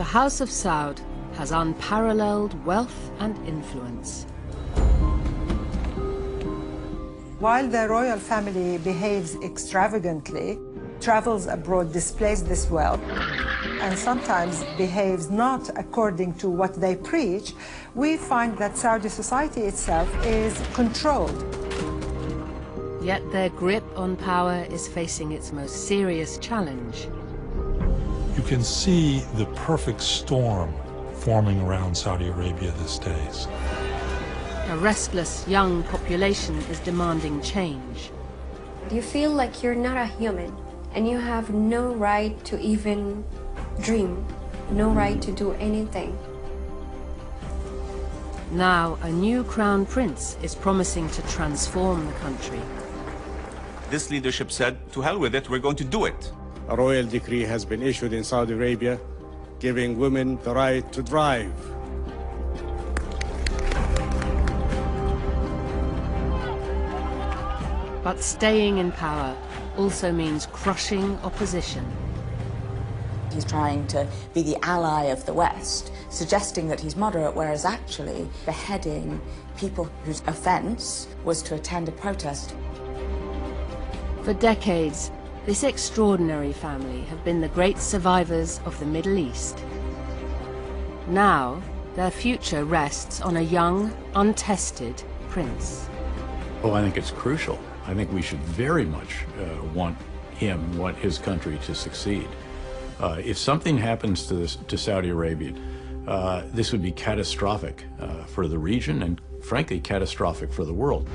House of Saud has unparalleled wealth and influence. While the royal family behaves extravagantly, travels abroad, displays this wealth, and sometimes behaves not according to what they preach, we find that Saudi society itself is controlled. Yet their grip on power is facing its most serious challenge. You can see the perfect storm forming around Saudi Arabia these days. A restless young population is demanding change. You feel like you're not a human and you have no right to even dream, no right to do anything. Now, a new crown prince is promising to transform the country. This leadership said, to hell with it, we're going to do it. A royal decree has been issued in Saudi Arabia, giving women the right to drive. But staying in power also means crushing opposition. He's trying to be the ally of the West, suggesting that he's moderate, whereas actually beheading people whose offence was to attend a protest. For decades, this extraordinary family have been the great survivors of the Middle East. Now, their future rests on a young, untested prince. Oh, I think it's crucial. I think we should very much want his country to succeed. If something happens to Saudi Arabia, this would be catastrophic for the region and, frankly, catastrophic for the world.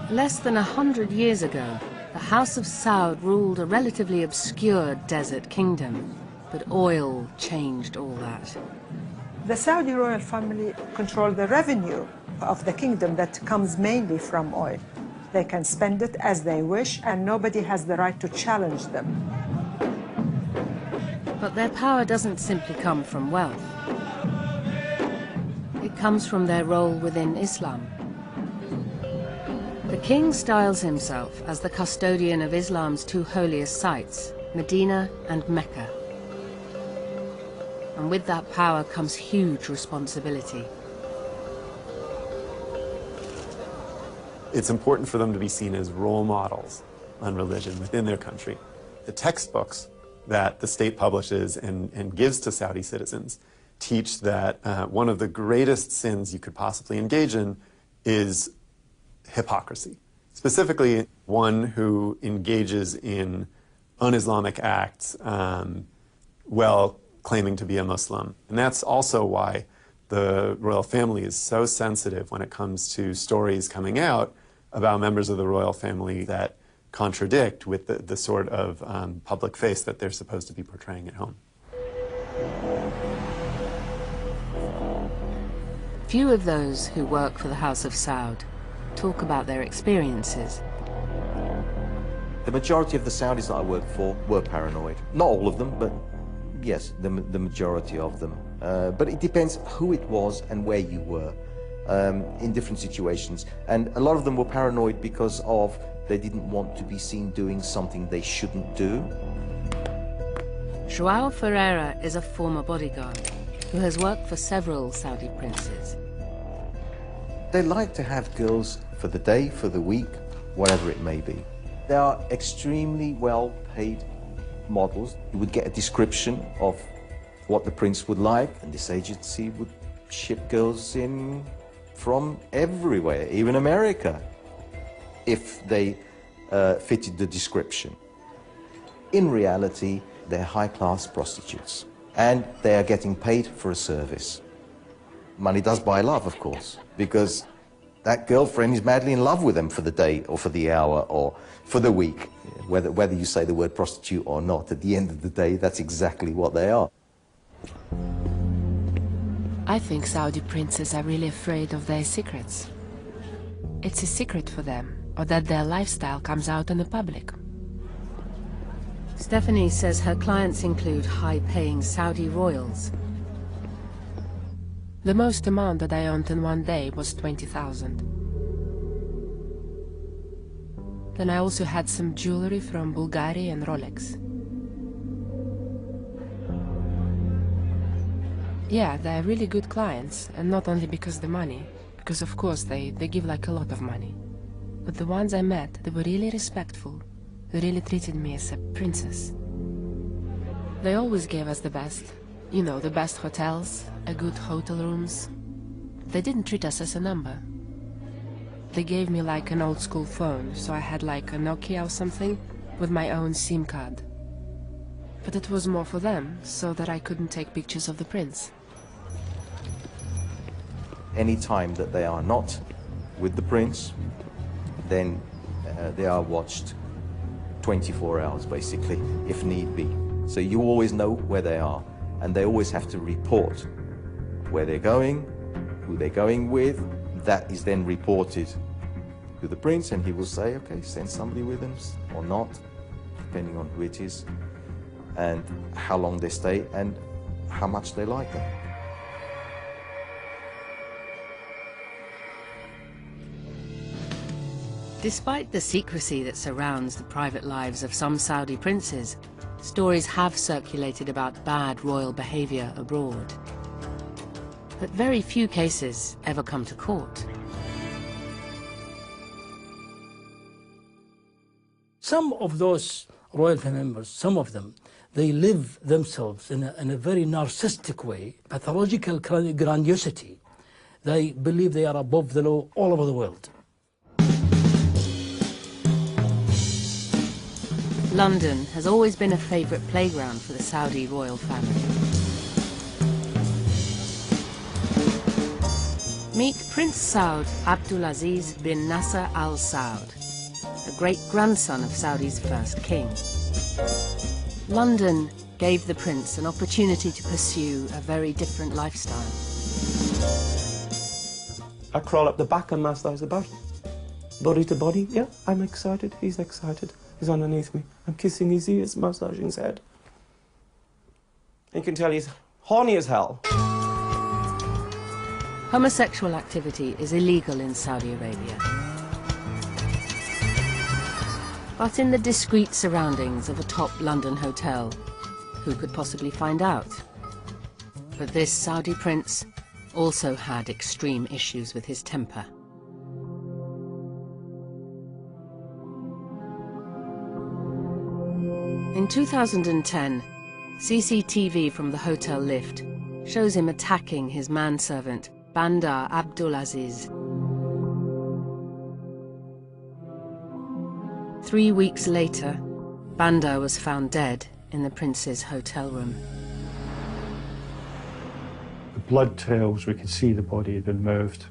Less than 100 years ago, the House of Saud ruled a relatively obscure desert kingdom, but oil changed all that. The Saudi royal family control the revenue of the kingdom that comes mainly from oil. They can spend it as they wish, and nobody has the right to challenge them. But their power doesn't simply come from wealth. It comes from their role within Islam. The king styles himself as the custodian of Islam's two holiest sites, Medina and Mecca. And with that power comes huge responsibility. It's important for them to be seen as role models on religion within their country. The textbooks that the state publishes and gives to Saudi citizens teach that one of the greatest sins you could possibly engage in is hypocrisy. Specifically, one who engages in un-Islamic acts while claiming to be a Muslim. And that's also why the royal family is so sensitive when it comes to stories coming out about members of the royal family that contradict with the sort of public face that they're supposed to be portraying at home. Few of those who work for the House of Saud talk about their experiences. The majority of the Saudis that I worked for were paranoid. Not all of them, but yes, the majority of them. But it depends who it was and where you were in different situations. And a lot of them were paranoid because of they didn't want to be seen doing something they shouldn't do. João Ferreira is a former bodyguard who has worked for several Saudi princes. They like to have girls for the day, for the week, whatever it may be. They are extremely well-paid models. You would get a description of what the prince would like, and this agency would ship girls in from everywhere, even America, if they fitted the description. In reality, they're high-class prostitutes, and they are getting paid for a service. Money does buy love, of course, because that girlfriend is madly in love with them for the day or for the hour or for the week. Whether you say the word prostitute or not, at the end of the day, that's exactly what they are. I think Saudi princes are really afraid of their secrets. It's a secret for them, or that their lifestyle comes out in the public. Stephanie says her clients include high-paying Saudi royals. The most amount that I earned in one day was 20,000. Then I also had some jewelry from Bulgari and Rolex. Yeah, they're really good clients, and not only because of the money, because of course they give like a lot of money. But the ones I met, they were really respectful. They really treated me as a princess. They always gave us the best. You know, the best hotels, a good hotel rooms. They didn't treat us as a number. They gave me like an old school phone, so I had like a Nokia or something with my own SIM card. But it was more for them, so that I couldn't take pictures of the prince. Any time that they are not with the prince, then they are watched 24 hours basically, if need be. So you always know where they are, and they always have to report where they're going, who they're going with. That is then reported to the prince, and he will say, okay, send somebody with him or not, depending on who it is, and how long they stay and how much they like them. Despite the secrecy that surrounds the private lives of some Saudi princes, stories have circulated about bad royal behavior abroad. But very few cases ever come to court. Some of those royal family members, some of them, they live themselves in a very narcissistic way, pathological grandiosity. They believe they are above the law all over the world. London has always been a favourite playground for the Saudi royal family. Meet Prince Saud Abdulaziz bin Nasser Al Saud, a great-grandson of Saudi's first king. London gave the prince an opportunity to pursue a very different lifestyle. I crawl up the back and massage the body. Body to body, yeah, I'm excited, he's excited. He's underneath me. I'm kissing his ears, massaging his head. You can tell he's horny as hell. Homosexual activity is illegal in Saudi Arabia. But in the discreet surroundings of a top London hotel, who could possibly find out? But this Saudi prince also had extreme issues with his temper. In 2010, CCTV from the hotel lift shows him attacking his manservant, Bandar Abdulaziz. 3 weeks later, Bandar was found dead in the prince's hotel room. The blood trails, we could see the body had been moved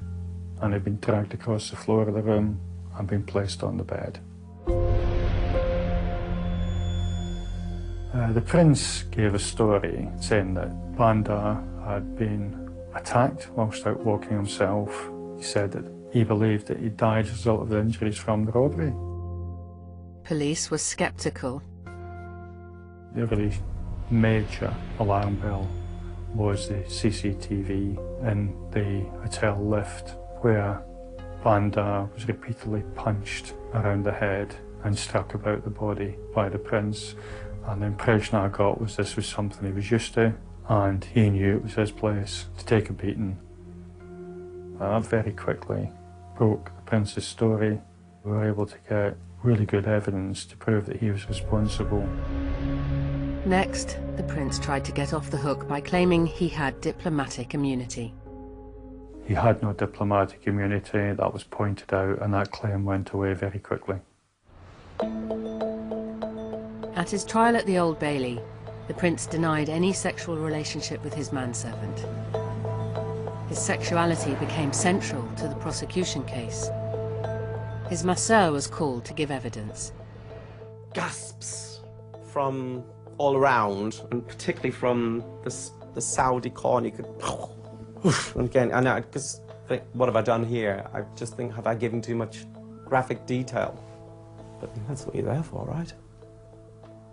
and had been dragged across the floor of the room and been placed on the bed. The prince gave a story saying that Bandar had been attacked whilst out walking himself. He said that he believed that he died as a result of the injuries from the robbery. Police were sceptical. The really major alarm bell was the CCTV in the hotel lift where Bandar was repeatedly punched around the head and struck about the body by the prince. And the impression I got was this was something he was used to, and he knew it was his place to take a beating. And that very quickly broke the prince's story. We were able to get really good evidence to prove that he was responsible. Next, the prince tried to get off the hook by claiming he had diplomatic immunity. He had no diplomatic immunity, that was pointed out, and that claim went away very quickly. At his trial at the Old Bailey, the prince denied any sexual relationship with his manservant. His sexuality became central to the prosecution case. His masseur was called to give evidence. Gasps from all around, and particularly from the Saudi corner. You could, and again, and I just think, what have I done here? I just think, have I given too much graphic detail? But that's what you're there for, right?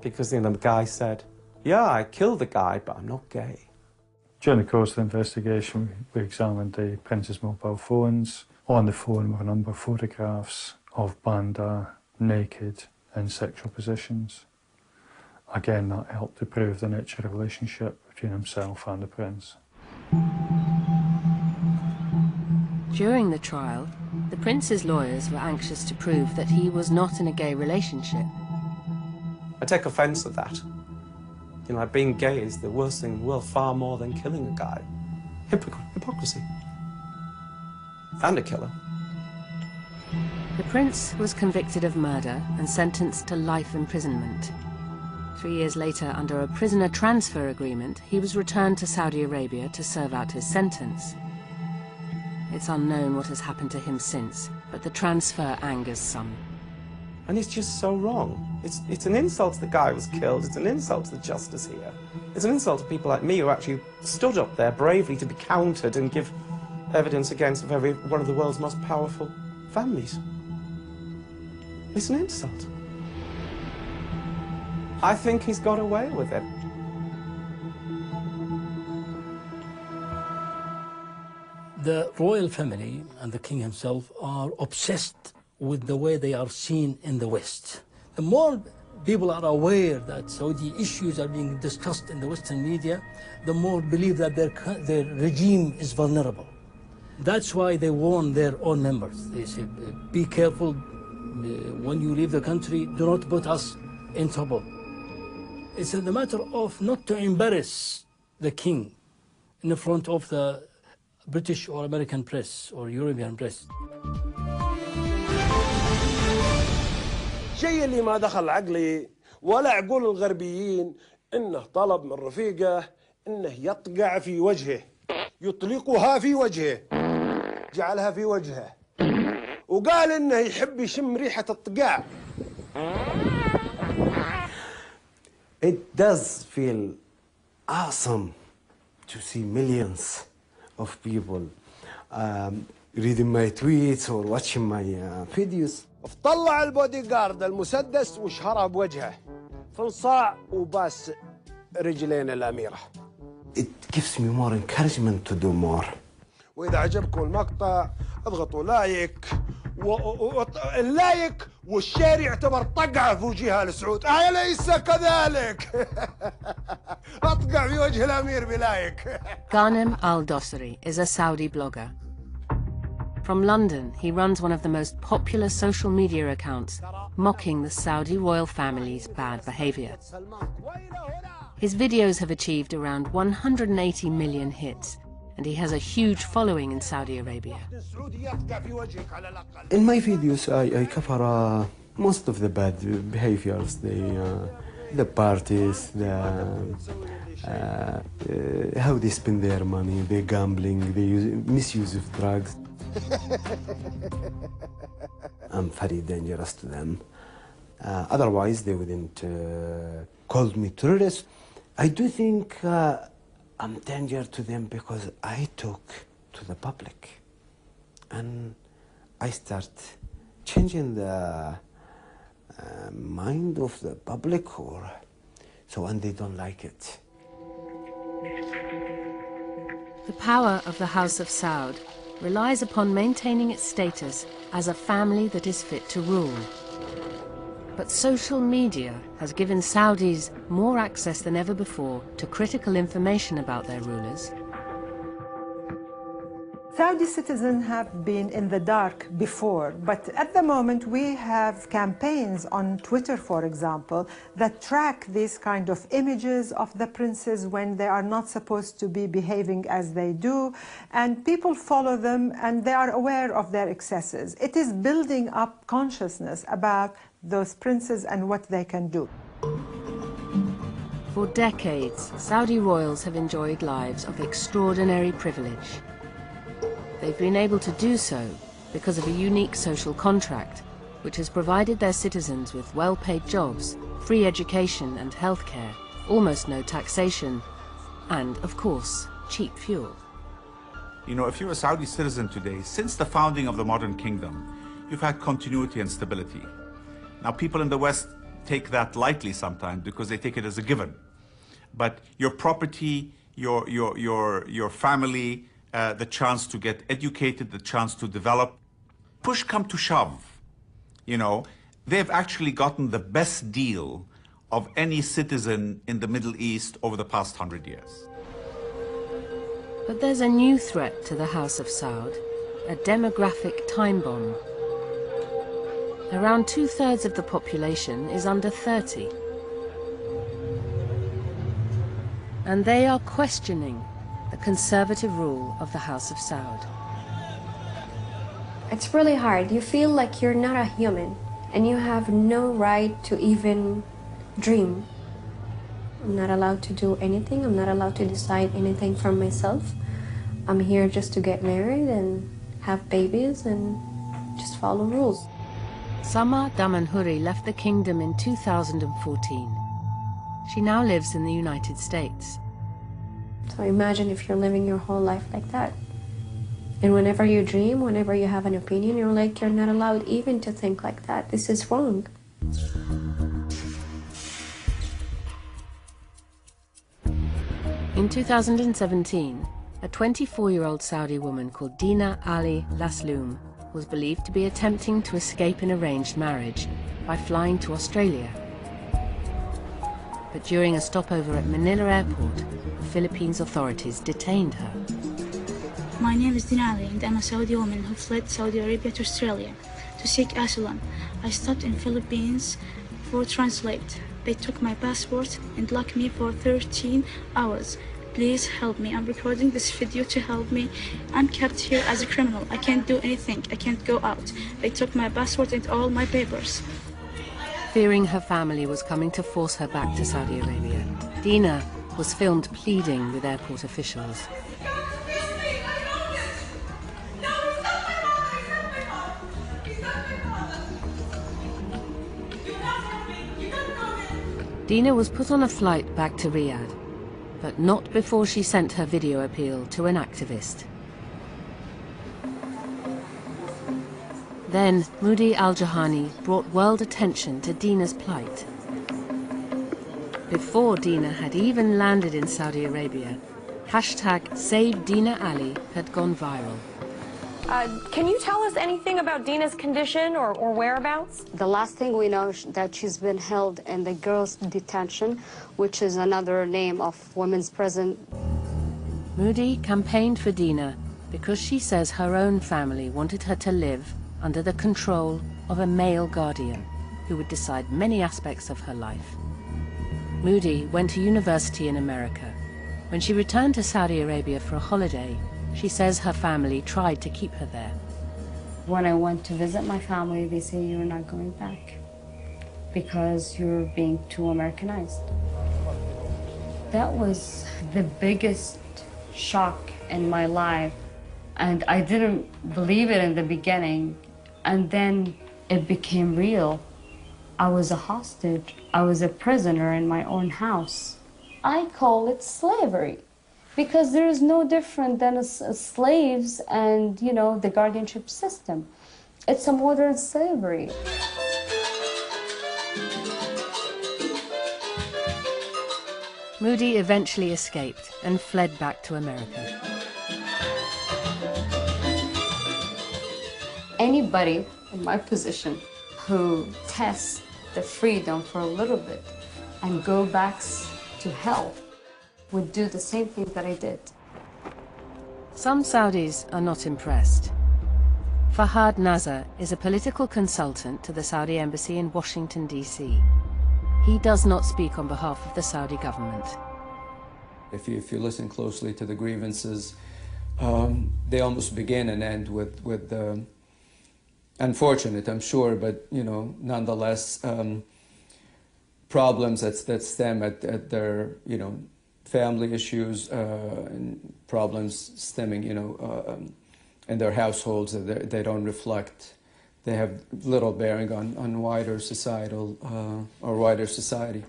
Because, you know, the guy said, yeah, I killed the guy, but I'm not gay. During the course of the investigation, we examined the Prince's mobile phones. On the phone were a number of photographs of Bandar naked in sexual positions. Again, that helped to prove the nature of the relationship between himself and the Prince. During the trial, the Prince's lawyers were anxious to prove that he was not in a gay relationship. I take offence at that. You know, like being gay is the worst thing in the world, far more than killing a guy. Hypocrisy. And a killer. The Prince was convicted of murder and sentenced to life imprisonment. 3 years later, under a prisoner transfer agreement, he was returned to Saudi Arabia to serve out his sentence. It's unknown what has happened to him since, but the transfer angers some. And it's just so wrong. It's an insult to the guy who was killed. It's an insult to the justice here. It's an insult to people like me who actually stood up there bravely to be counted and give evidence against one of the world's most powerful families. It's an insult. I think he's got away with it. The royal family and the king himself are obsessed with the way they are seen in the West. The more people are aware that Saudi issues are being discussed in the Western media, the more believe that their regime is vulnerable. That's why they warn their own members. They say, be careful when you leave the country, do not put us in trouble. It's a matter of not to embarrass the king in front of the British or American press or European press. الشيء اللي ما دخل عقلي ولا عقول الغربيين انه طلب من رفيقه انه يطقع في وجهه، يطلقها في وجهه، جعلها في وجهه، وقال انه يحب يشم ريحة الطقاع. It does feel awesome to see millions of people reading my tweets or watching my videos. فطلع البودي جارد المسدس وشهرها بوجهه في انصاع وباس رجلين الأميرة. It gives me more encouragement to do more. وإذا عجبكم المقطع اضغطوا لايك اللايك والشير يعتبر طقعة في وجهها لسعود. أليس كذلك؟ أطقع في وجه الأمير بلايك. Ghanem al-Dosari is a Saudi blogger. From London, he runs one of the most popular social media accounts, mocking the Saudi royal family's bad behavior. His videos have achieved around 180 million hits, and he has a huge following in Saudi Arabia. In my videos, I cover most of the bad behaviors, the parties, how they spend their money, the gambling, the misuse of drugs. I'm very dangerous to them. Otherwise, they wouldn't call me terrorist. I do think I'm danger to them because I talk to the public and I start changing the mind of the public, and they don't like it. The power of the House of Saud relies upon maintaining its status as a family that is fit to rule. But social media has given Saudis more access than ever before to critical information about their rulers. Saudi citizens have been in the dark before, but at the moment we have campaigns on Twitter, for example, that track these kind of images of the princes when they are not supposed to be behaving as they do, and people follow them and they are aware of their excesses. It is building up consciousness about those princes and what they can do. For decades, Saudi royals have enjoyed lives of extraordinary privilege. They've been able to do so because of a unique social contract, which has provided their citizens with well-paid jobs, free education and healthcare, almost no taxation, and, of course, cheap fuel. You know, if you're a Saudi citizen today, since the founding of the modern kingdom, you've had continuity and stability. Now, people in the West take that lightly sometimes because they take it as a given. But your property, your family the chance to get educated, the chance to develop. Push come to shove, you know, they've actually gotten the best deal of any citizen in the Middle East over the past 100 years. But there's a new threat to the House of Saud, a demographic time bomb. Around 2/3 of the population is under 30. And they are questioning the conservative rule of the House of Saud. It's really hard. You feel like you're not a human and you have no right to even dream. I'm not allowed to do anything. I'm not allowed to decide anything for myself. I'm here just to get married and have babies and just follow rules. Sama Damanhuri left the kingdom in 2014. She now lives in the United States. So imagine if you're living your whole life like that. And whenever you dream, whenever you have an opinion, you're like, you're not allowed even to think like that. This is wrong. In 2017, a 24-year-old Saudi woman called Dina Ali Lasloum was believed to be attempting to escape an arranged marriage by flying to Australia. But during a stopover at Manila Airport, the Philippines authorities detained her. My name is Dina Ali, and I'm a Saudi woman who fled Saudi Arabia to Australia to seek asylum. I stopped in Philippines for translate. They took my passport and locked me for 13 hours. Please help me. I'm recording this video to help me. I'm kept here as a criminal. I can't do anything. I can't go out. They took my passport and all my papers. Fearing her family was coming to force her back to Saudi Arabia, Dina was filmed pleading with airport officials. Dina was put on a flight back to Riyadh, but not before she sent her video appeal to an activist. Then, Moody Al-Jahani brought world attention to Dina's plight. Before Dina had even landed in Saudi Arabia, hashtag Save Dina Ali had gone viral. Can you tell us anything about Dina's condition or whereabouts? The last thing we know is that she's been held in the girls' detention, which is another name of women's prison. Moody campaigned for Dina because she says her own family wanted her to live under the control of a male guardian who would decide many aspects of her life. Moody went to university in America. When she returned to Saudi Arabia for a holiday, she says her family tried to keep her there. When I went to visit my family, they say you're not going back because you're being too Americanized. That was the biggest shock in my life, and I didn't believe it in the beginning, and then it became real. I was a hostage. I was a prisoner in my own house. I call it slavery, because there is no different than slaves and, you know, the guardianship system. It's a modern slavery. Moody eventually escaped and fled back to America. Anybody in my position who tests the freedom for a little bit and go back to hell would do the same thing that I did. Some Saudis are not impressed. Fahad Nazar is a political consultant to the Saudi embassy in Washington, D.C. He does not speak on behalf of the Saudi government. If you listen closely to the grievances, they almost begin and end with unfortunate, I'm sure, but, you know, nonetheless, problems that stem at their, you know, family issues and problems stemming, you know, in their households that they don't reflect. They have little bearing on wider societal or wider society.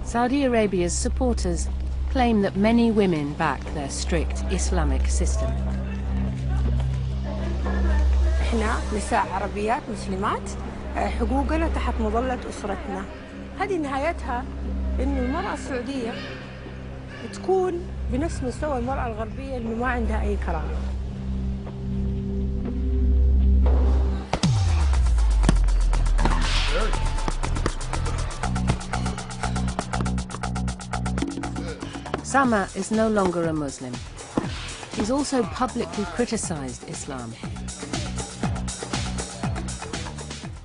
Saudi Arabia's supporters claim that many women back their strict Islamic system. احنا نساء عربيات مسلمات حقوقنا تحت مظلة أسرتنا. هذه نهايتها إنه المرأة السعودية تكون بنفس مستوى المرأة الغربية اللي ما عندها أي كرامة. Sama is no longer a Muslim. He's also publicly criticized Islam.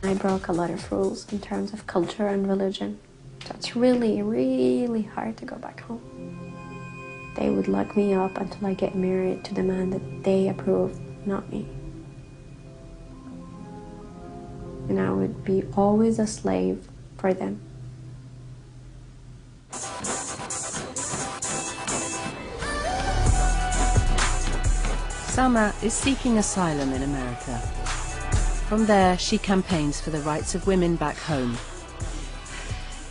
I broke a lot of rules in terms of culture and religion. So it's really, really hard to go back home. They would lock me up until I get married to the man that they approve, not me. And I would be always a slave for them. Sama is seeking asylum in America. From there, she campaigns for the rights of women back home.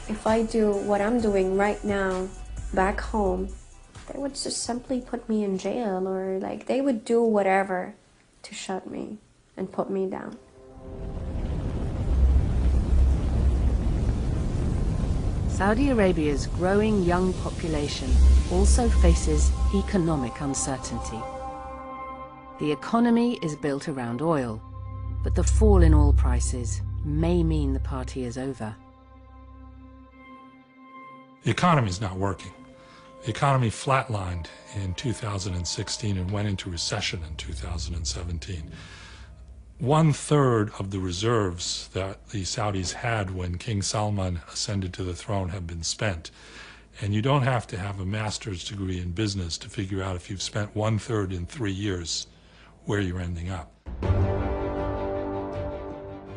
If I do what I'm doing right now back home, they would just simply put me in jail, or like they would do whatever to shut me and put me down. Saudi Arabia's growing young population also faces economic uncertainty. The economy is built around oil, but the fall in oil prices may mean the party is over. The economy is not working. The economy flatlined in 2016 and went into recession in 2017. 1/3 of the reserves that the Saudis had when King Salman ascended to the throne have been spent. And you don't have to have a master's degree in business to figure out if you've spent 1/3 in 3 years where you're ending up.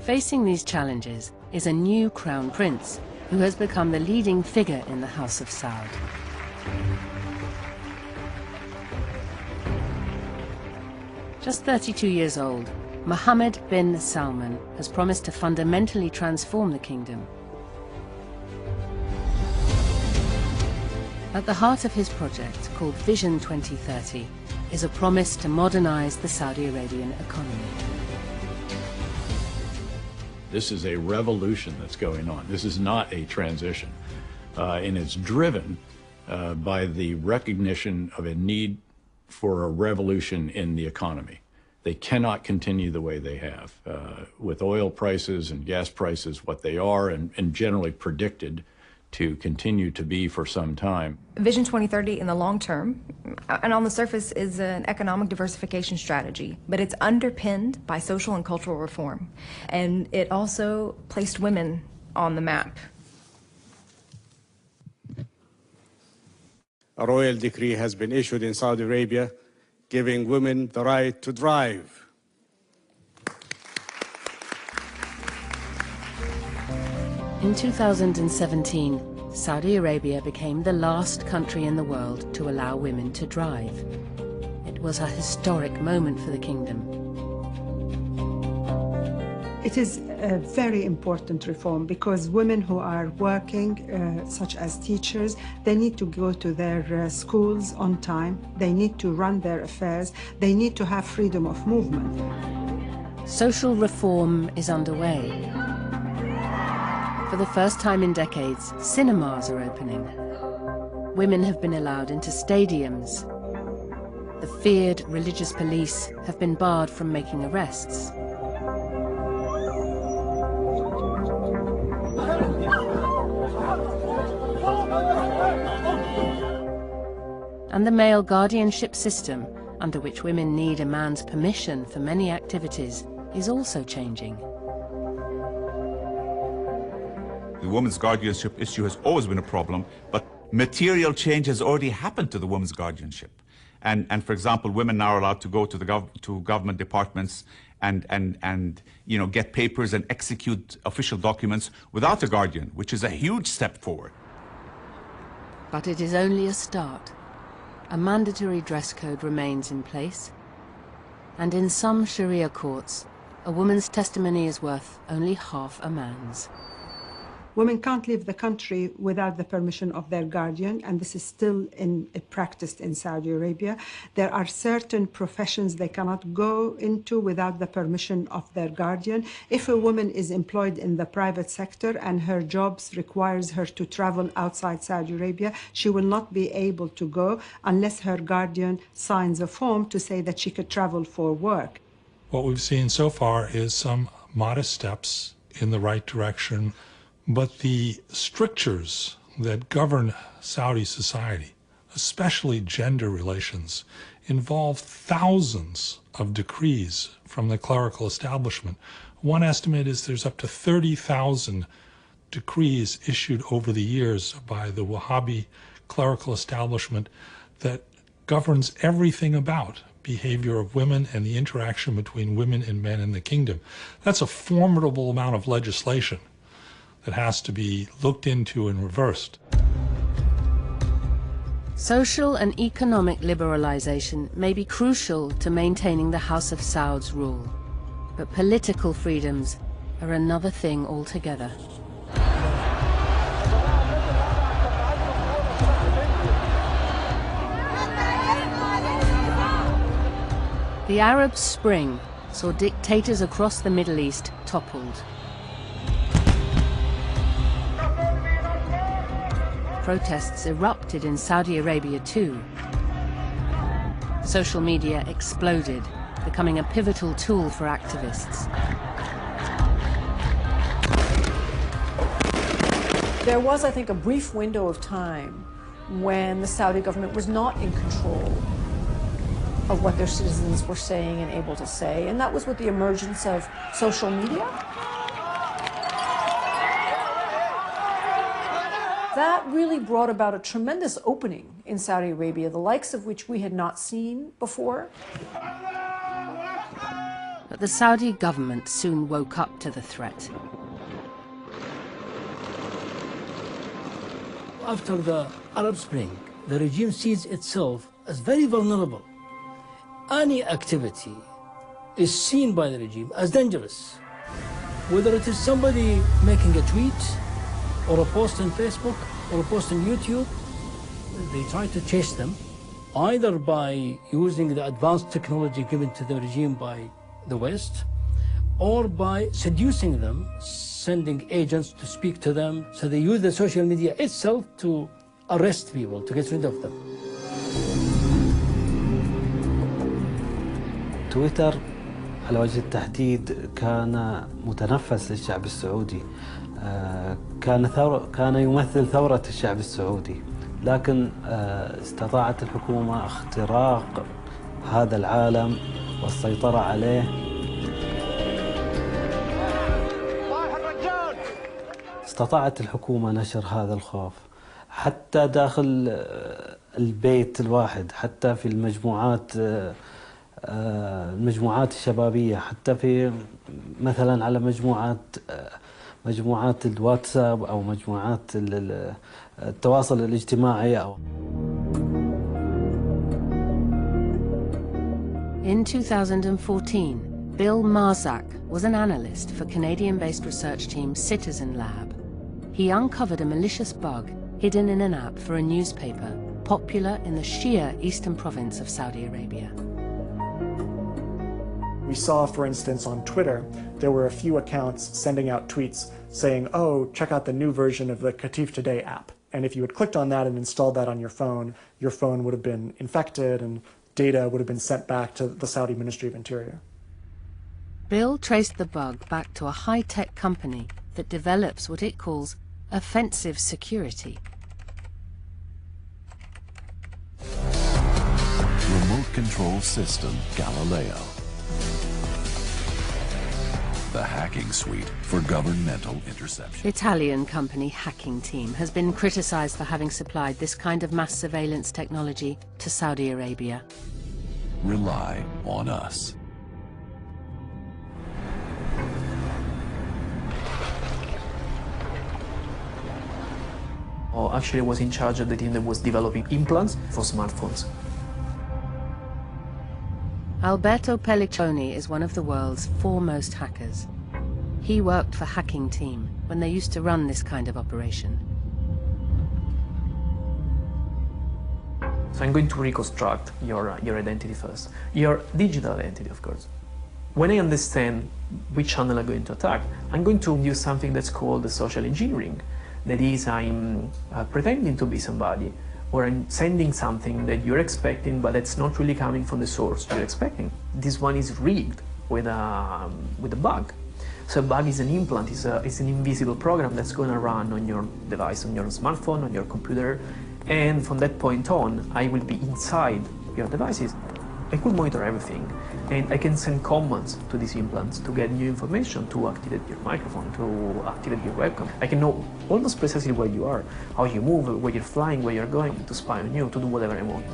Facing these challenges is a new crown prince who has become the leading figure in the House of Saud. Just 32 years old, Mohammed bin Salman has promised to fundamentally transform the kingdom. At the heart of his project, called Vision 2030, is a promise to modernize the Saudi Arabian economy. This is a revolution that's going on. This is not a transition. And it's driven by the recognition of a need for a revolution in the economy. They cannot continue the way they have. With oil prices and gas prices what they are and generally predicted to continue to be for some time. Vision 2030 in the long term, and on the surface, is an economic diversification strategy, but it's underpinned by social and cultural reform. And it also placed women on the map. A royal decree has been issued in Saudi Arabia giving women the right to drive. In 2017, Saudi Arabia became the last country in the world to allow women to drive. It was a historic moment for the kingdom. It is a very important reform because women who are working, such as teachers, they need to go to their schools on time, they need to run their affairs, they need to have freedom of movement. Social reform is underway. For the first time in decades, cinemas are opening. Women have been allowed into stadiums. The feared religious police have been barred from making arrests. And the male guardianship system, under which women need a man's permission for many activities, is also changing. The women's guardianship issue has always been a problem, but material change has already happened to the women's guardianship. And for example, women now are allowed to go to the government departments and you know, get papers and execute official documents without a guardian, which is a huge step forward. But it is only a start. A mandatory dress code remains in place, and in some Sharia courts, a woman's testimony is worth only half a man's. Women can't leave the country without the permission of their guardian, and this is still practiced in Saudi Arabia. There are certain professions they cannot go into without the permission of their guardian. If a woman is employed in the private sector and her jobs requires her to travel outside Saudi Arabia, she will not be able to go unless her guardian signs a form to say that she could travel for work. What we've seen so far is some modest steps in the right direction, but the strictures that govern Saudi society, especially gender relations, involve thousands of decrees from the clerical establishment. One estimate is there's up to 30,000 decrees issued over the years by the Wahhabi clerical establishment that governs everything about behavior of women and the interaction between women and men in the kingdom. That's a formidable amount of legislation that has to be looked into and reversed. Social and economic liberalization may be crucial to maintaining the House of Saud's rule, but political freedoms are another thing altogether. The Arab Spring saw dictators across the Middle East toppled. Protests erupted in Saudi Arabia too. Social media exploded, becoming a pivotal tool for activists. There was, I think, a brief window of time when the Saudi government was not in control of what their citizens were saying and able to say, and that was with the emergence of social media. That really brought about a tremendous opening in Saudi Arabia, the likes of which we had not seen before. But the Saudi government soon woke up to the threat. After the Arab Spring, the regime sees itself as very vulnerable. Any activity is seen by the regime as dangerous. Whether it is somebody making a tweet, or a post on Facebook, or a post on YouTube, they try to chase them, either by using the advanced technology given to the regime by the West, or by seducing them, sending agents to speak to them. So they use the social media itself to arrest people, to get rid of them. تويتر على وجه التحديد كان متنفس للشعب السعودي. كان يمثل ثورة الشعب السعودي، لكن استطاعت الحكومة اختراق هذا العالم والسيطرة عليه. استطاعت الحكومة نشر هذا الخوف حتى داخل البيت الواحد، حتى في المجموعات الشبابية، حتى في مثلا على مجموعات الواتساب أو مجموعات التواصل الاجتماعي. In 2014, Bill Marzak was an analyst for Canadian-based research team Citizen Lab. He uncovered a malicious bug hidden in an app for a newspaper popular in the Shia eastern province of Saudi Arabia. We saw, for instance, on Twitter, there were a few accounts sending out tweets saying, oh, check out the new version of the Qatif Today app. And if you had clicked on that and installed that on your phone would have been infected and data would have been sent back to the Saudi Ministry of Interior. Bill traced the bug back to a high-tech company that develops what it calls offensive security. Remote control system Galileo. The hacking suite for governmental interception. Italian company Hacking Team has been criticized for having supplied this kind of mass surveillance technology to Saudi Arabia. Rely on us. Actually, I was in charge of the team that was developing implants for smartphones. Alberto Pelliccioni is one of the world's foremost hackers. He worked for Hacking Team when they used to run this kind of operation. So I'm going to reconstruct your identity first. Your digital identity, of course. When I understand which channel I'm going to attack, I'm going to use something that's called the social engineering. That is, I'm pretending to be somebody, or I'm sending something that you're expecting, but it's not really coming from the source you're expecting. This one is rigged with a bug. So a bug is an implant, it's an invisible program that's going to run on your device, on your smartphone, on your computer, and from that point on, I will be inside your devices. I could monitor everything, and I can send commands to these implants to get new information, to activate your microphone, to activate your webcam. I can know almost precisely where you are, how you move, where you're flying, where you're going, to spy on you, to do whatever I want.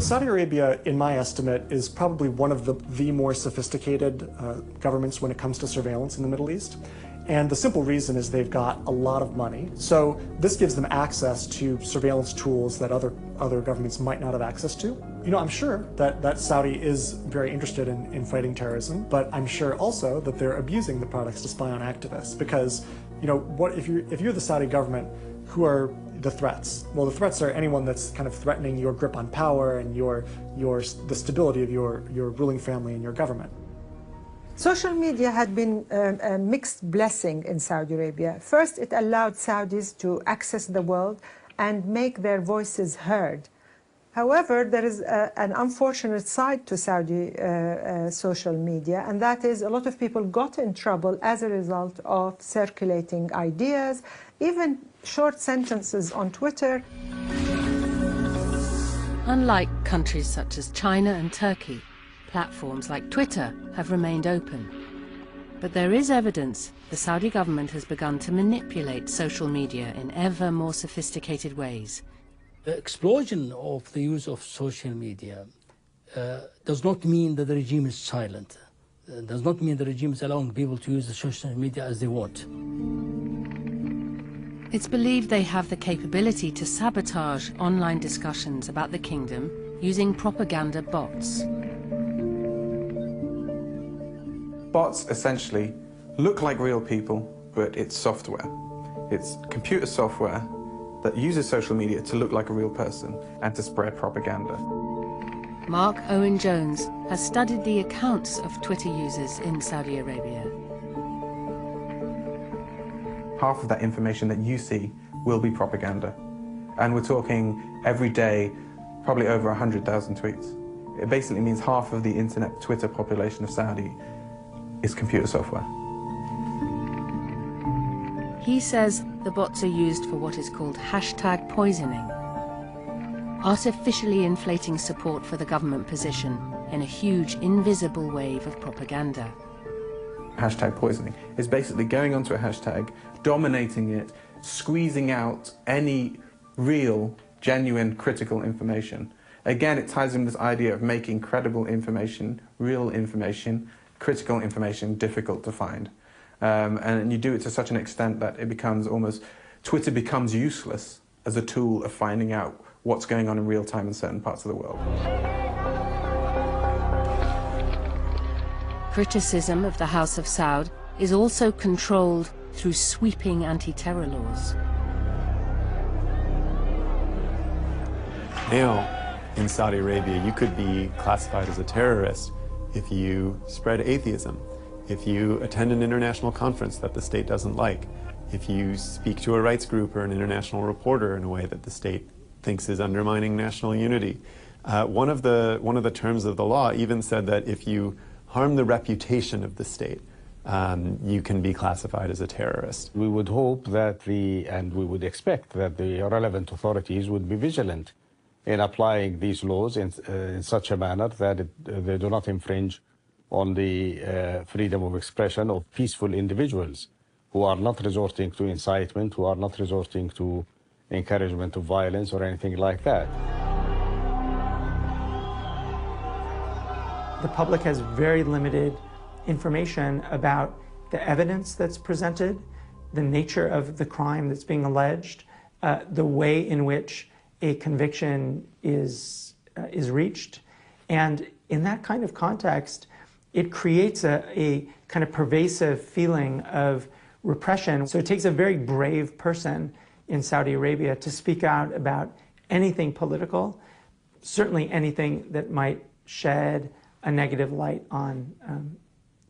Saudi Arabia, in my estimate, is probably one of the more sophisticated governments when it comes to surveillance in the Middle East. And the simple reason is they've got a lot of money. So this gives them access to surveillance tools that other governments might not have access to. You know, I'm sure that Saudi is very interested in fighting terrorism, but I'm sure also that they're abusing the products to spy on activists. Because, you know, what if you're the Saudi government, who are the threats? Well, the threats are anyone that's kind of threatening your grip on power and the stability of your ruling family and your government. Social media had been a mixed blessing in Saudi Arabia. First, it allowed Saudis to access the world and make their voices heard. However, there is an unfortunate side to Saudi social media, and that is a lot of people got in trouble as a result of circulating ideas, even short sentences on Twitter. Unlike countries such as China and Turkey, platforms like Twitter have remained open. But there is evidence the Saudi government has begun to manipulate social media in ever more sophisticated ways. The explosion of the use of social media does not mean that the regime is silent. Does not mean the regime is allowing people to use the social media as they want. It's believed they have the capability to sabotage online discussions about the kingdom using propaganda bots. Bots essentially look like real people, but it's software. It's computer software that uses social media to look like a real person and to spread propaganda. Mark Owen Jones has studied the accounts of Twitter users in Saudi Arabia. Half of that information that you see will be propaganda. And we're talking every day, probably over 100,000 tweets. It basically means half of the internet Twitter population of Saudi is computer software. He says the bots are used for what is called hashtag poisoning, artificially inflating support for the government position in a huge invisible wave of propaganda. Hashtag poisoning is basically going onto a hashtag, dominating it, squeezing out any real, genuine, critical information. Again, it ties in this idea of making credible information, real information, critical information difficult to find. And you do it to such an extent that it becomes almost, Twitter becomes useless as a tool of finding out what's going on in real time in certain parts of the world. Criticism of the House of Saud is also controlled through sweeping anti-terror laws. Now, in Saudi Arabia, you could be classified as a terrorist if you spread atheism, if you attend an international conference that the state doesn't like, if you speak to a rights group or an international reporter in a way that the state thinks is undermining national unity. One of the terms of the law even said that if you harm the reputation of the state, you can be classified as a terrorist. We would hope that and we would expect that the relevant authorities would be vigilant in applying these laws in such a manner that they do not infringe on the freedom of expression of peaceful individuals who are not resorting to incitement, who are not resorting to encouragement of violence or anything like that. The public has very limited information about the evidence that's presented, the nature of the crime that's being alleged, the way in which a conviction is reached. And in that kind of context, it creates a kind of pervasive feeling of repression. So it takes a very brave person in Saudi Arabia to speak out about anything political, certainly anything that might shed a negative light on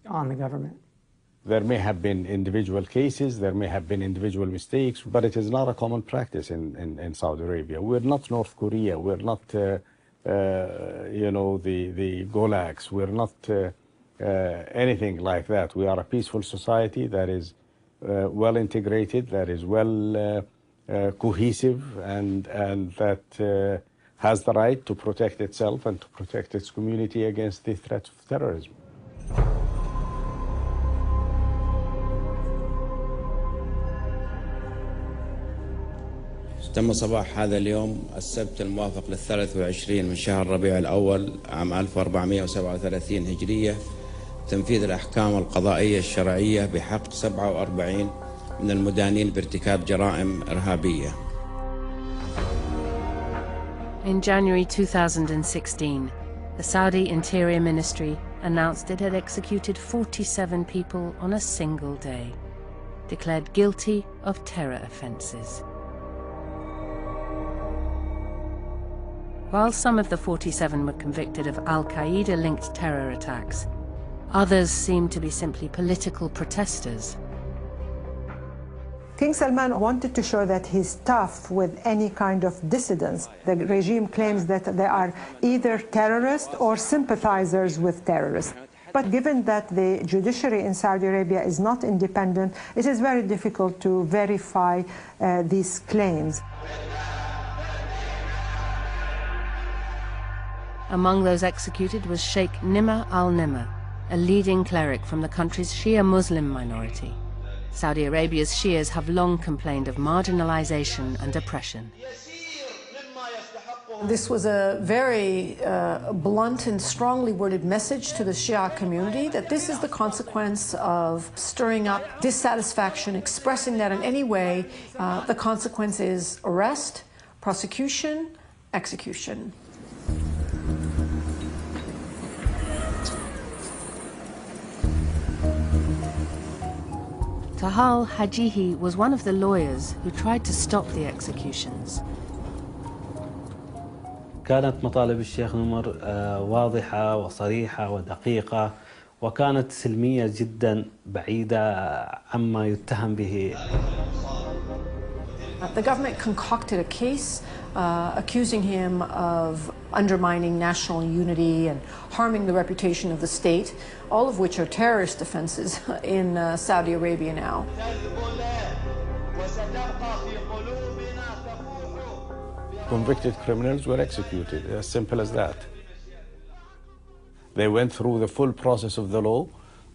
the government. There may have been individual cases, there may have been individual mistakes, but it is not a common practice in Saudi Arabia. We're not North Korea, we're not, the gulags, we're not anything like that. We are a peaceful society that is well integrated, that is well cohesive, and that has the right to protect itself and to protect its community against the threat of terrorism. تم صباح هذا اليوم السبت الموافق لل23 من شهر ربيع الأول عام 1437 هجرية تنفيذ الأحكام القضائية الشرعية بحق 47 من المدانين بارتكاب جرائم إرهابية. In January 2016, the Saudi Interior Ministry announced it had executed 47 people on a single day, declared guilty of terror offences. While some of the 47 were convicted of al-Qaeda-linked terror attacks, others seemed to be simply political protesters. King Salman wanted to show that he's tough with any kind of dissidents. The regime claims that they are either terrorists or sympathizers with terrorists. But given that the judiciary in Saudi Arabia is not independent, it is very difficult to verify these claims. Among those executed was Sheikh Nimr al-Nimr, a leading cleric from the country's Shia Muslim minority. Saudi Arabia's Shias have long complained of marginalization and oppression. This was a very blunt and strongly worded message to the Shia community that this is the consequence of stirring up dissatisfaction, expressing that in any way. The consequence is arrest, prosecution, execution. Tahal Hajihi was one of the lawyers who tried to stop the executions. كانت مطالب الشيخ نمر واضحة وصريحة ودقيقة وكانت سلمية جدا بعيدة عما يتهم به. The government concocted a case accusing him of undermining national unity and harming the reputation of the state, all of which are terrorist offenses in Saudi Arabia now. Convicted criminals were executed, as simple as that. They went through the full process of the law,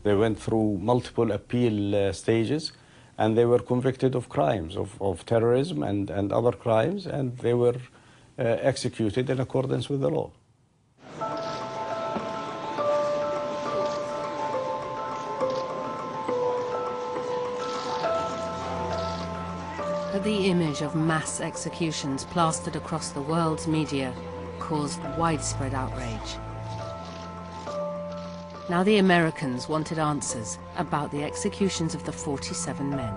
they went through multiple appeal stages, and they were convicted of crimes, of terrorism and other crimes, and they were executed in accordance with the law. But the image of mass executions plastered across the world's media caused widespread outrage. Now the Americans wanted answers about the executions of the 47 men.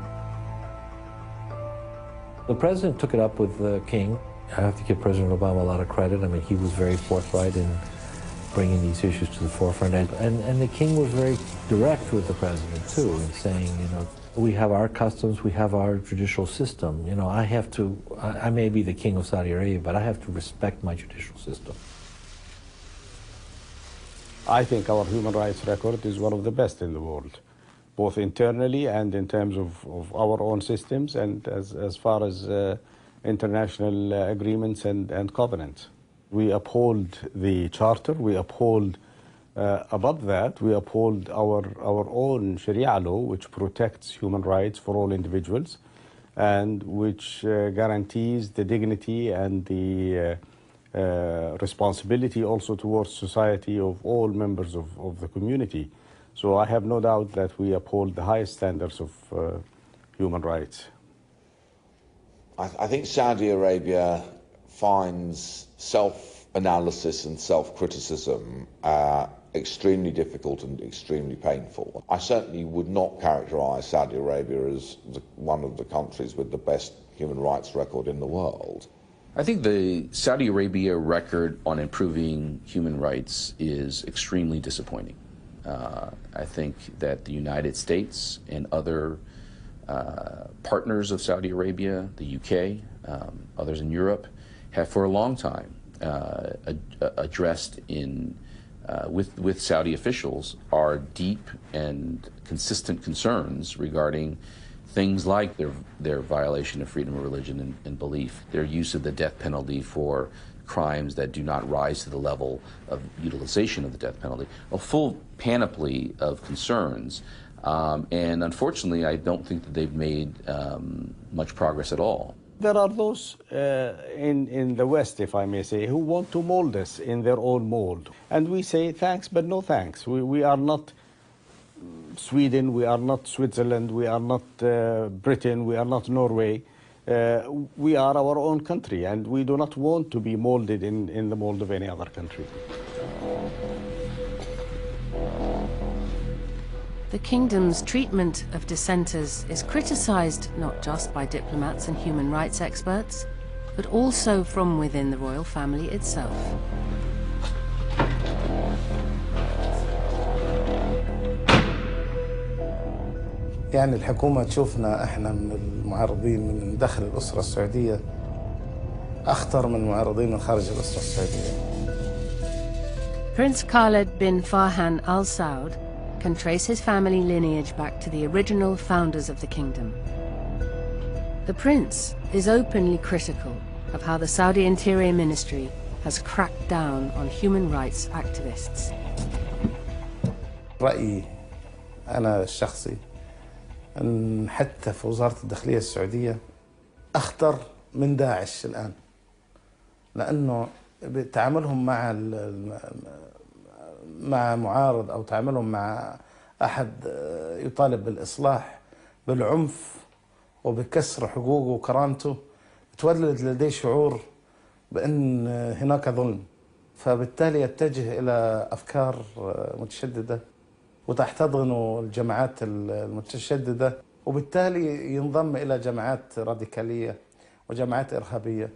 The president took it up with the king. I have to give President Obama a lot of credit. I mean, he was very forthright in bringing these issues to the forefront. And the king was very direct with the president, too, in saying, you know, we have our customs, we have our judicial system. You know, I may be the king of Saudi Arabia, but I have to respect my judicial system. I think our human rights record is one of the best in the world, both internally and in terms of our own systems and as far as international agreements and covenants. We uphold the charter, we uphold, above that, we uphold our own Sharia law, which protects human rights for all individuals and which guarantees the dignity and the responsibility also towards society of all members of the community. So I have no doubt that we uphold the highest standards of human rights. I think Saudi Arabia finds self-analysis and self-criticism extremely difficult and extremely painful. I certainly would not characterise Saudi Arabia as one of the countries with the best human rights record in the world. I think the Saudi Arabia record on improving human rights is extremely disappointing. I think that the United States and other partners of Saudi Arabia, the UK, others in Europe, have for a long time addressed with Saudi officials our deep and consistent concerns regarding things like their violation of freedom of religion and belief, their use of the death penalty for crimes that do not rise to the level of utilization of the death penalty, a full panoply of concerns. And unfortunately, I don't think that they've made much progress at all. There are those in the West, if I may say, who want to mold us in their own mold. And we say thanks, but no thanks. We are not Sweden, we are not Switzerland, we are not Britain, we are not Norway. We are our own country, and we do not want to be molded in the mold of any other country. The kingdom's treatment of dissenters is criticized not just by diplomats and human rights experts, but also from within the royal family itself. يعني الحكومة تشوفنا احنا من المعارضين من داخل الأسرة السعودية أخطر من المعارضين من خارج الأسرة السعودية. Prince Khaled bin Farhan Al Saud can trace his family lineage back to the original founders of the kingdom. The prince is openly critical of how the Saudi Interior Ministry has cracked down on human rights activists. رأيي أنا الشخصي أن حتى في وزارة الداخلية السعودية أخطر من داعش الآن، لأنه تعاملهم مع معارض أو تعاملهم مع أحد يطالب بالإصلاح بالعنف وبكسر حقوقه وكرامته تولد لديه شعور بأن هناك ظلم، فبالتالي يتجه إلى أفكار متشددة وتحتضن الجماعات المتشددة، وبالتالي ينضم إلى جماعات راديكالية وجماعات إرهابية.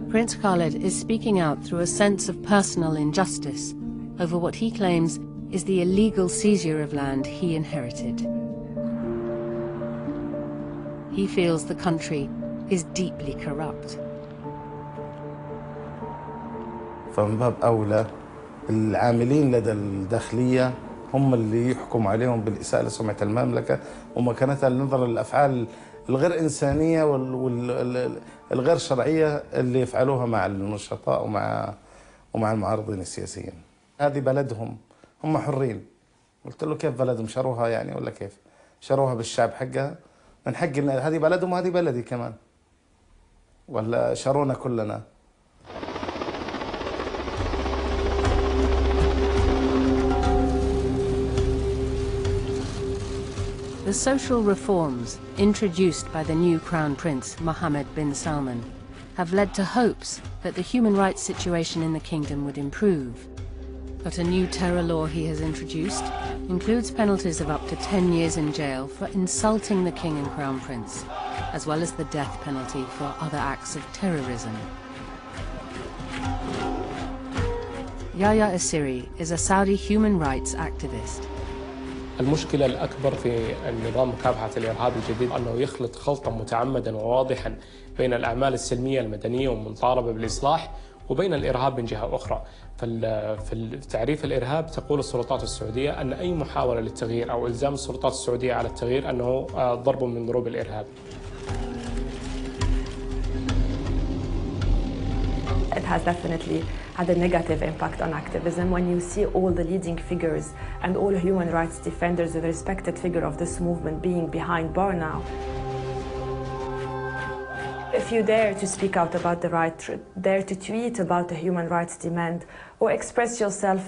Prince Khaled is speaking out through a sense of personal injustice over what he claims is the illegal seizure of land he inherited. He feels the country is deeply corrupt. فمن باب أولى العاملين لدى الداخلية هم اللي يحكم عليهم بالإساءة لسمعة المملكة ومكانتها لنظر الأفعال الغير إنسانية والغير شرعية اللي يفعلوها مع النشطاء ومع المعارضين السياسيين. هذه بلدهم، هم حرين. قلت له كيف بلدهم؟ شروها يعني ولا كيف؟ شروها بالشعب حقها؟ من حق هذه بلدهم وهذه بلدي كمان، ولا شرونا كلنا؟ The social reforms introduced by the new Crown Prince Mohammed bin Salman have led to hopes that the human rights situation in the kingdom would improve. But a new terror law he has introduced includes penalties of up to 10 years in jail for insulting the king and crown prince, as well as the death penalty for other acts of terrorism. Yahya Assiri is a Saudi human rights activist. المشكلة الأكبر في النظام مكافحة الإرهاب الجديد أنه يخلط خلطا متعمدا وواضحا بين الأعمال السلمية المدنية والمطالبة بالإصلاح وبين الإرهاب من جهة أخرى. في تعريف الإرهاب تقول السلطات السعودية أن أي محاولة للتغيير أو إلزام السلطات السعودية على التغيير أنه ضرب من ضروب الإرهاب. It has definitely had a negative impact on activism when you see all the leading figures and all human rights defenders, the respected figure of this movement, being behind bar now. If you dare to speak out about the right, dare to tweet about the human rights demand, or express yourself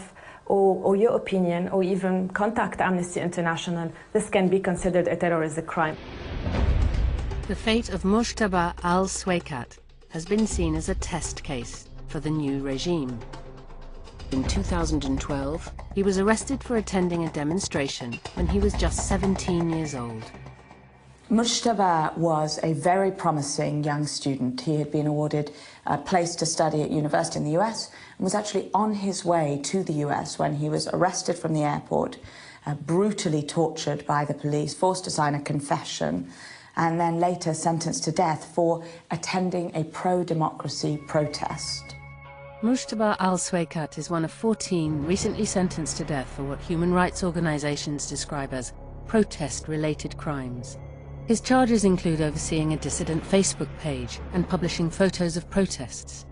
or your opinion, or even contact Amnesty International, this can be considered a terrorist crime. The fate of Mujtaba al-Swaykat has been seen as a test case for the new regime. In 2012, he was arrested for attending a demonstration when he was just 17 years old. Mujtaba was a very promising young student. He had been awarded a place to study at university in the US and was actually on his way to the US when he was arrested from the airport, brutally tortured by the police, forced to sign a confession, and then later sentenced to death for attending a pro-democracy protest. Mujtaba al-Swaykat is one of 14 recently sentenced to death for what human rights organizations describe as protest-related crimes. His charges include overseeing a dissident Facebook page and publishing photos of protests.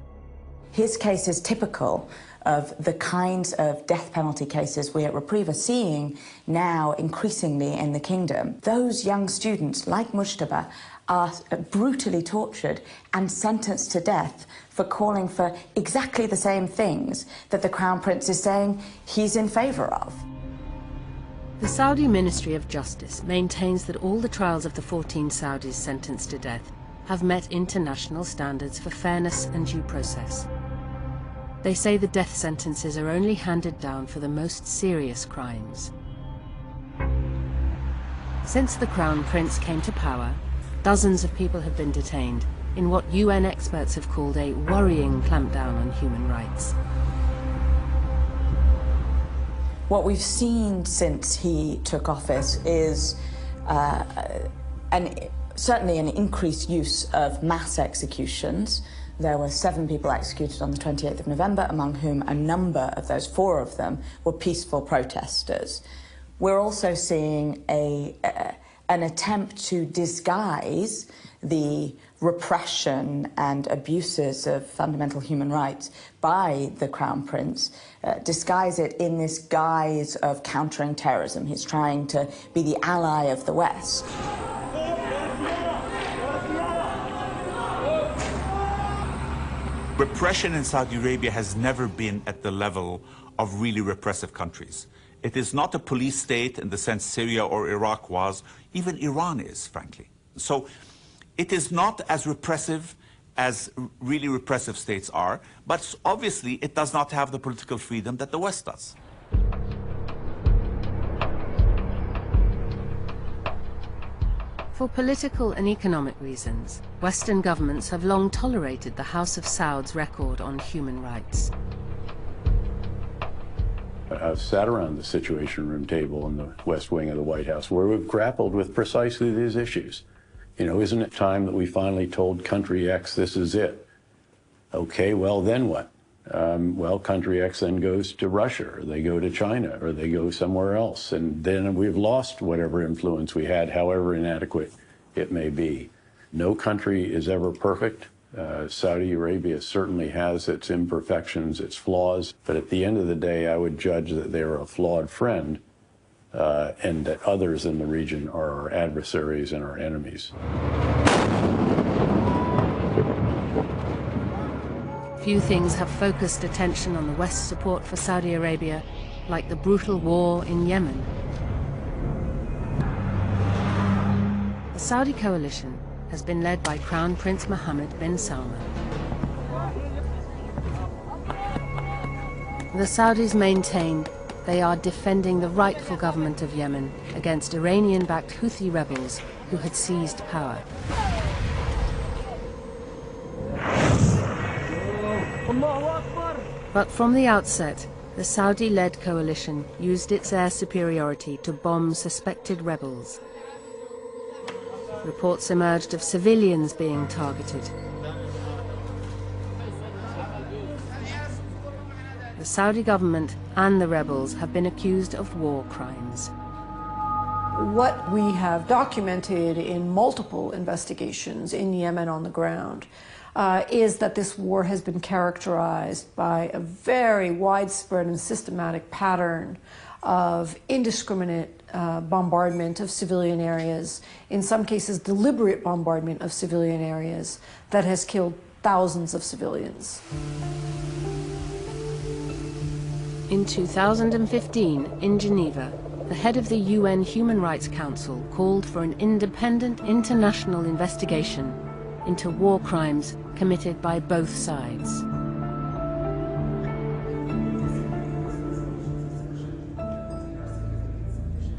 His case is typical of the kinds of death penalty cases we at Reprieve are seeing now increasingly in the kingdom. Those young students, like Mujtaba, are brutally tortured and sentenced to death for calling for exactly the same things that the Crown Prince is saying he's in favour of. The Saudi Ministry of Justice maintains that all the trials of the 14 Saudis sentenced to death have met international standards for fairness and due process. They say the death sentences are only handed down for the most serious crimes. Since the Crown Prince came to power, dozens of people have been detained in what UN experts have called a worrying clampdown on human rights. What we've seen since he took office is certainly an increased use of mass executions. There were 7 people executed on the 28th of November, among whom a number of those, 4 of them, were peaceful protesters. We're also seeing an attempt to disguise the repression and abuses of fundamental human rights by the Crown Prince, disguise it in this guise of countering terrorism. He's trying to be the ally of the West. Repression in Saudi Arabia has never been at the level of really repressive countries. It is not a police state in the sense Syria or Iraq was, even Iran is, frankly. So it is not as repressive as really repressive states are, but obviously it does not have the political freedom that the West does. For political and economic reasons, Western governments have long tolerated the House of Saud's record on human rights. I've sat around the Situation Room table in the West Wing of the White House where we've grappled with precisely these issues. You know, isn't it time that we finally told country X this is it? Okay, well, then what? Well, country X then goes to Russia, or they go to China, or they go somewhere else. And then we've lost whatever influence we had, however inadequate it may be. No country is ever perfect. Saudi Arabia certainly has its imperfections, its flaws. But at the end of the day, I would judge that they're a flawed friend, and that others in the region are our adversaries and our enemies. Few things have focused attention on the West's support for Saudi Arabia like the brutal war in Yemen. The Saudi coalition has been led by Crown Prince Mohammed bin Salman. The Saudis maintain they are defending the rightful government of Yemen against Iranian-backed Houthi rebels who had seized power. But from the outset, the Saudi-led coalition used its air superiority to bomb suspected rebels. Reports emerged of civilians being targeted. The Saudi government and the rebels have been accused of war crimes. What we have documented in multiple investigations in Yemen on the ground is that this war has been characterized by a very widespread and systematic pattern of indiscriminate bombardment of civilian areas, in some cases deliberate bombardment of civilian areas that has killed thousands of civilians. In 2015, in Geneva, the head of the UN Human Rights Council called for an independent international investigation into war crimes committed by both sides.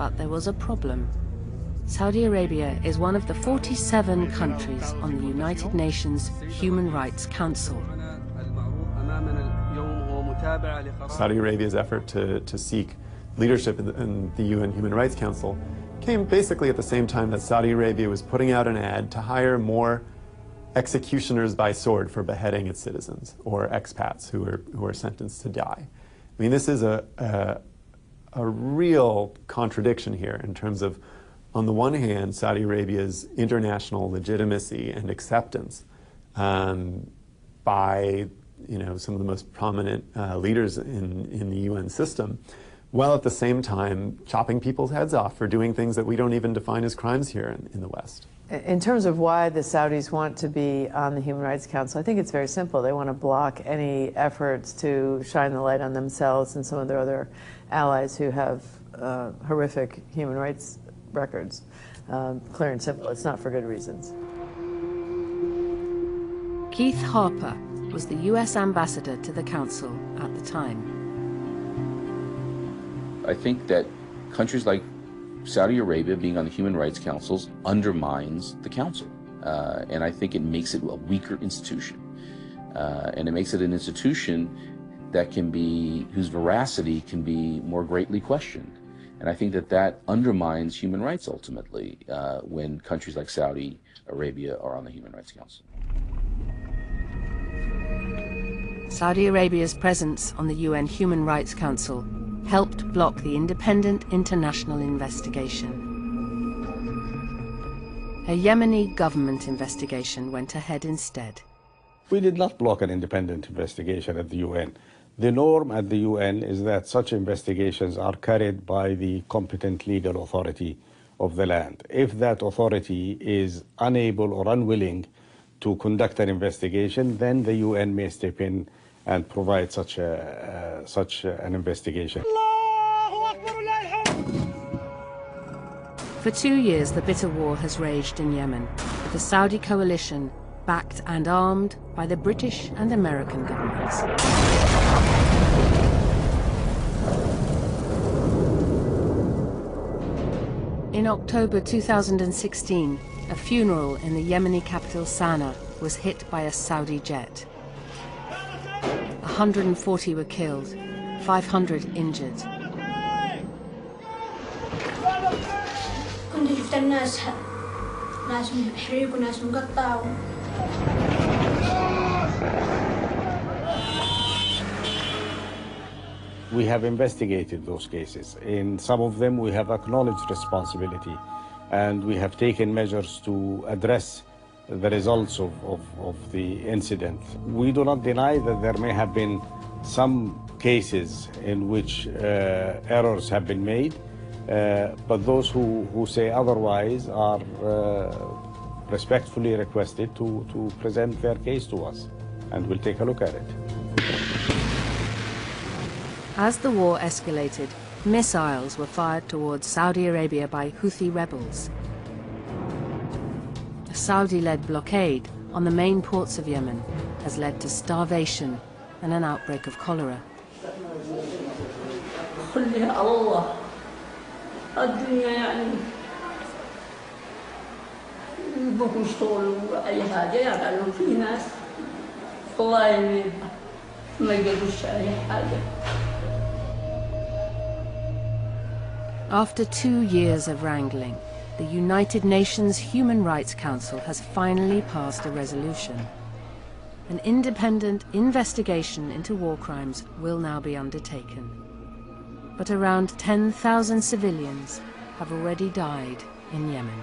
But there was a problem. Saudi Arabia is one of the 47 countries on the United Nations Human Rights Council. Saudi Arabia's effort to seek leadership in the UN Human Rights Council came basically at the same time that Saudi Arabia was putting out an ad to hire more executioners by sword for beheading its citizens, or expats who are sentenced to die. I mean, this is a real contradiction here in terms of, on the one hand, Saudi Arabia's international legitimacy and acceptance by some of the most prominent leaders in the UN system, while at the same time chopping people's heads off for doing things that we don't even define as crimes here in the West. In terms of why the Saudis want to be on the Human Rights Council, I think it's very simple. They want to block any efforts to shine the light on themselves and some of their other allies who have horrific human rights records. Clear and simple. It's not for good reasons. Keith Harper was the US ambassador to the council at the time. I think that countries like Saudi Arabia being on the Human Rights Councils undermines the council. And I think it makes it a weaker institution. And it makes it an institution that whose veracity can be more greatly questioned. And I think that undermines human rights ultimately when countries like Saudi Arabia are on the Human Rights Council. Saudi Arabia's presence on the UN Human Rights Council helped block the independent international investigation. A Yemeni government investigation went ahead instead. We did not block an independent investigation at the UN. The norm at the UN is that such investigations are carried by the competent legal authority of the land. If that authority is unable or unwilling to conduct an investigation, then the UN may step in and provide such an investigation. For 2 years, the bitter war has raged in Yemen, with the Saudi coalition backed and armed by the British and American governments. In October 2016, a funeral in the Yemeni capital Sana'a was hit by a Saudi jet. 140 were killed, 500 injured. كنت شفت الناس محريق وناس مقطع. We have investigated those cases. In some of them, we have acknowledged responsibility, and we have taken measures to address the results of the incident. We do not deny that there may have been some cases in which errors have been made, but those who say otherwise are respectfully requested to present their case to us, and we'll take a look at it. As the war escalated, missiles were fired towards Saudi Arabia by Houthi rebels. A Saudi-led blockade on the main ports of Yemen has led to starvation and an outbreak of cholera. After 2 years of wrangling, the United Nations Human Rights Council has finally passed a resolution. An independent investigation into war crimes will now be undertaken. But around 10,000 civilians have already died in Yemen.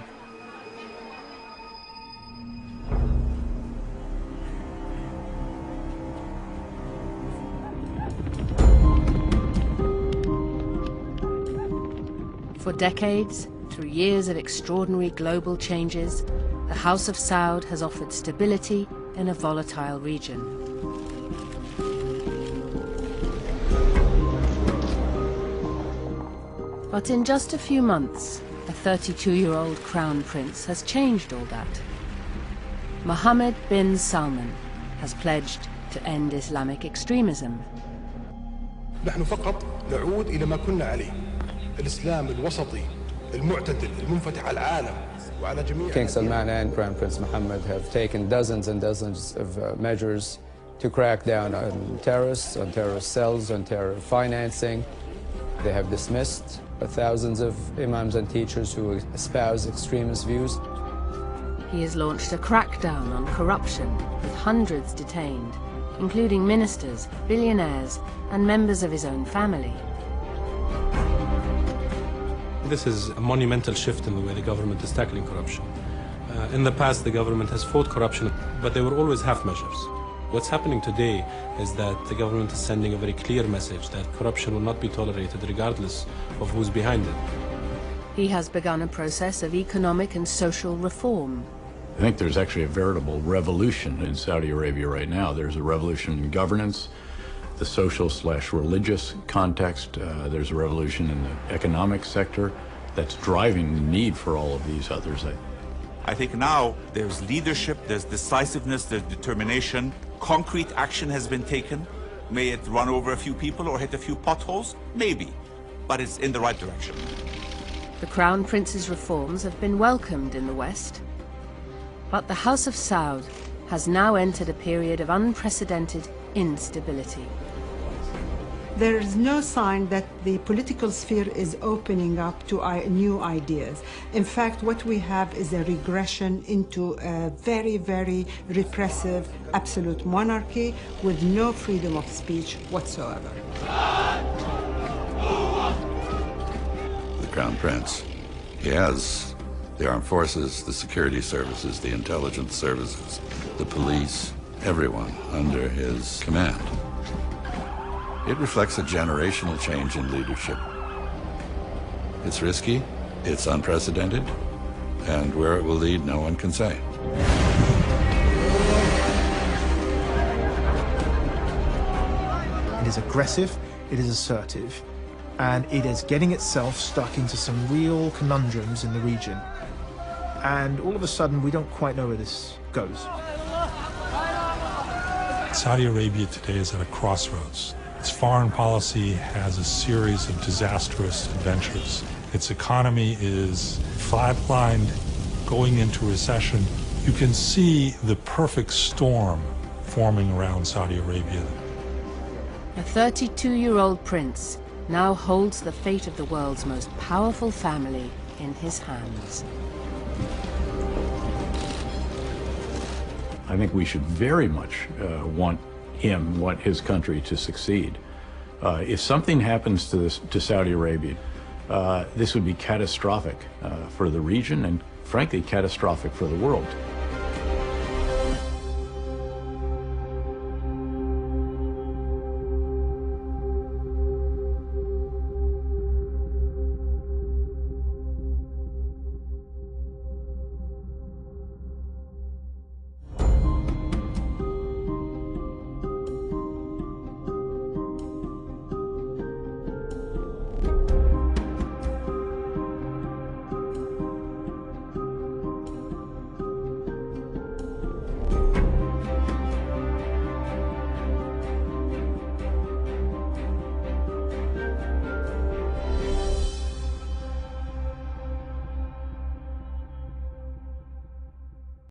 For decades, through years of extraordinary global changes, the House of Saud has offered stability in a volatile region. But in just a few months, a 32-year-old crown prince has changed all that. Mohammed bin Salman has pledged to end Islamic extremism. نحن فقط نعود إلى ما كنا عليه الإسلام الوسطي المعتدل المنفتح على العالم وعلى جميع. King Salman and Crown Prince Mohammed have taken dozens and dozens of measures to crack down on terrorists, on terrorist cells, on terror financing. They have dismissed thousands of imams and teachers who espouse extremist views. He has launched a crackdown on corruption, with hundreds detained, including ministers, billionaires, and members of his own family. This is a monumental shift in the way the government is tackling corruption. In the past, the government has fought corruption, but they were always half measures. What's happening today is that the government is sending a very clear message that corruption will not be tolerated regardless of who's behind it. He has begun a process of economic and social reform. I think there's actually a veritable revolution in Saudi Arabia right now. There's a revolution in governance, the social/religious context. There's a revolution in the economic sector that's driving the need for all of these others. I think now there's leadership, there's decisiveness, there's determination. Concrete action has been taken. May it run over a few people or hit a few potholes? Maybe, but it's in the right direction. The Crown Prince's reforms have been welcomed in the West, but the House of Saud has now entered a period of unprecedented instability. There is no sign that the political sphere is opening up to new ideas. In fact, what we have is a regression into a very, very repressive absolute monarchy with no freedom of speech whatsoever. The Crown Prince, he has the armed forces, the security services, the intelligence services, the police, everyone under his command. It reflects a generational change in leadership. It's risky, it's unprecedented, and where it will lead, no one can say. It is aggressive, it is assertive, and it is getting itself stuck into some real conundrums in the region. And all of a sudden, we don't quite know where this goes. Saudi Arabia today is at a crossroads. Its foreign policy has a series of disastrous adventures. Its economy is flatlined, going into recession. You can see the perfect storm forming around Saudi Arabia. A 32-year-old prince now holds the fate of the world's most powerful family in his hands. I think we should very much want his country to succeed. If something happens to Saudi Arabia, this would be catastrophic for the region and, frankly, catastrophic for the world.